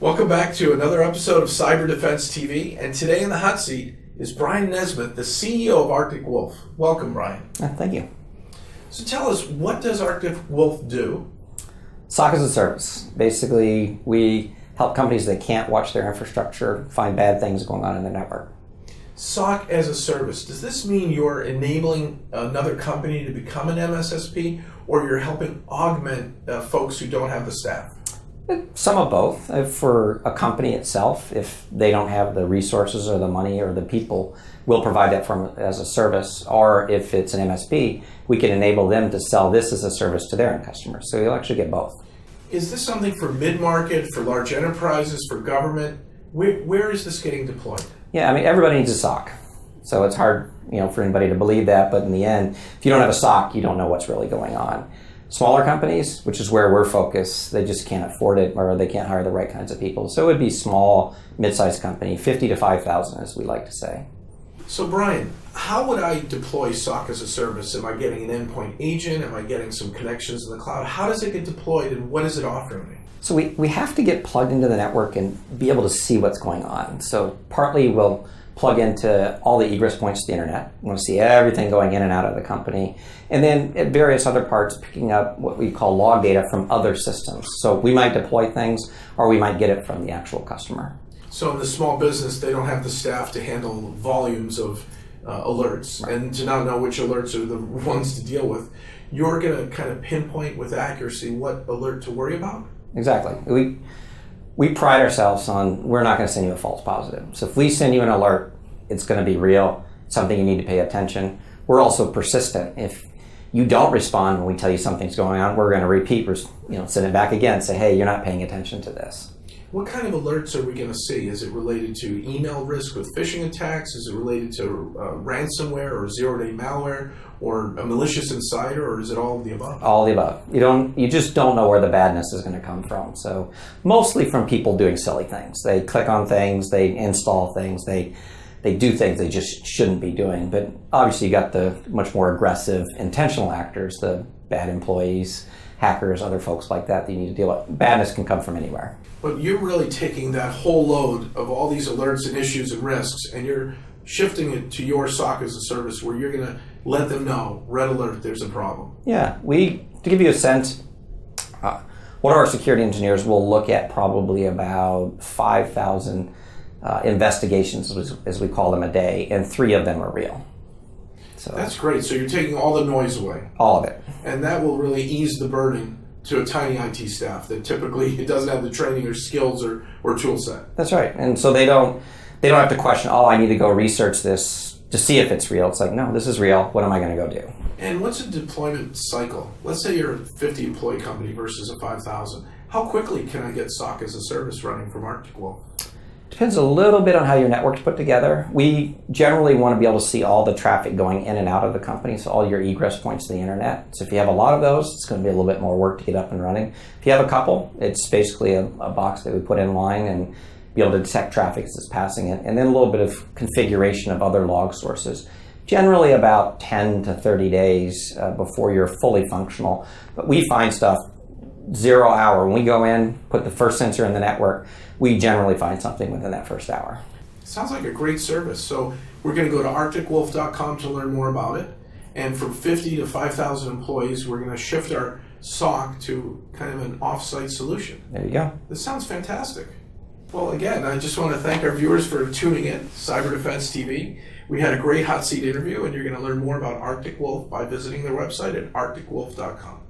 Welcome back to another episode of Cyber Defense TV, and today in the hot seat is Brian Nesbitt, the CEO of Artic Wolf. Welcome, Brian. Thank you. So tell us, what does Artic Wolf do? Soc-as-a-Service. Basically, we help companies that can't watch their infrastructure find bad things going on in the network. Soc-as-a-Service. Does this mean you're enabling another company to become an MSSP, or you're helping augment folks who don't have the staff? Some of both. For a company itself, if they don't have the resources or the money or the people, we'll provide that as a service. Or if it's an MSP, we can enable them to sell this as a service to their end customers. So you'll actually get both. Is this something for mid-market, for large enterprises, for government? Where is this getting deployed? Yeah, I mean, everybody needs a SOC. So it's hard, for anybody to believe that, but in the end, if you don't have a SOC, you don't know what's really going on. Smaller companies, which is where we're focused, they just can't afford it or they can't hire the right kinds of people. So it would be small, mid-sized company, 50 to 5,000 as we like to say. So Brian, how would I deploy Soc-as-a-Service? Am I getting an endpoint agent? Am I getting some connections in the cloud? How does it get deployed and what does it offer me? So we have to get plugged into the network and be able to see what's going on. So partly we'll plug into all the egress points to the internet. We want to see everything going in and out of the company. And then at various other parts, picking up what we call log data from other systems. So we might deploy things or we might get it from the actual customer. So in the small business, they don't have the staff to handle volumes of alerts, right, and to not know which alerts are the ones to deal with. You're going to kind of pinpoint with accuracy what alert to worry about? Exactly. We pride ourselves on, we're not going to send you a false positive. So if we send you an alert, it's going to be real, something you need to pay attention. We're also persistent. If you don't respond when we tell you something's going on, we're going to repeat, send it back again, say, hey, you're not paying attention to this. What kind of alerts are we going to see? Is it related to email risk with phishing attacks? Is it related to ransomware or zero-day malware or a malicious insider, or is it all of the above? All of the above. You just don't know where the badness is going to come from. So mostly from people doing silly things. They click on things, they install things, they do things they just shouldn't be doing. But obviously you got the much more aggressive intentional actors, the bad employees, hackers, other folks like that you need to deal with. Badness can come from anywhere. But you're really taking that whole load of all these alerts and issues and risks, and you're shifting it to your Soc-as-a-Service where you're going to let them know, red alert, there's a problem. Yeah, to give you a sense, one of our security engineers will look at probably about 5,000 investigations, as we call them, a day, and 3 of them are real. So that's great. So you're taking all the noise away. All of it. And that will really ease the burden to a tiny IT staff that typically it doesn't have the training or skills or tool set. That's right. And so they don't have to question, I need to go research this to see if it's real. It's like, no, this is real. What am I going to go do? And what's a deployment cycle? Let's say you're a 50 employee company versus a 5,000. How quickly can I get Soc-as-a-Service running from Artic Wolf? Depends a little bit on how your network's put together. We generally want to be able to see all the traffic going in and out of the company, so all your egress points to the internet. So if you have a lot of those, it's going to be a little bit more work to get up and running. If you have a couple, it's basically a box that we put in line and be able to detect traffic as it's passing it, and then a little bit of configuration of other log sources. Generally about 10 to 30 days before you're fully functional. But we find stuff 0 hour. When we go in, put the first sensor in the network, we generally find something within that first hour. Sounds like a great service. So we're going to go to articwolf.com to learn more about it. And from 50 to 5,000 employees, we're going to shift our SOC to kind of an off-site solution. There you go. This sounds fantastic. Well, again, I just want to thank our viewers for tuning in, Cyber Defense TV. We had a great hot seat interview, and you're going to learn more about Artic Wolf by visiting their website at articwolf.com.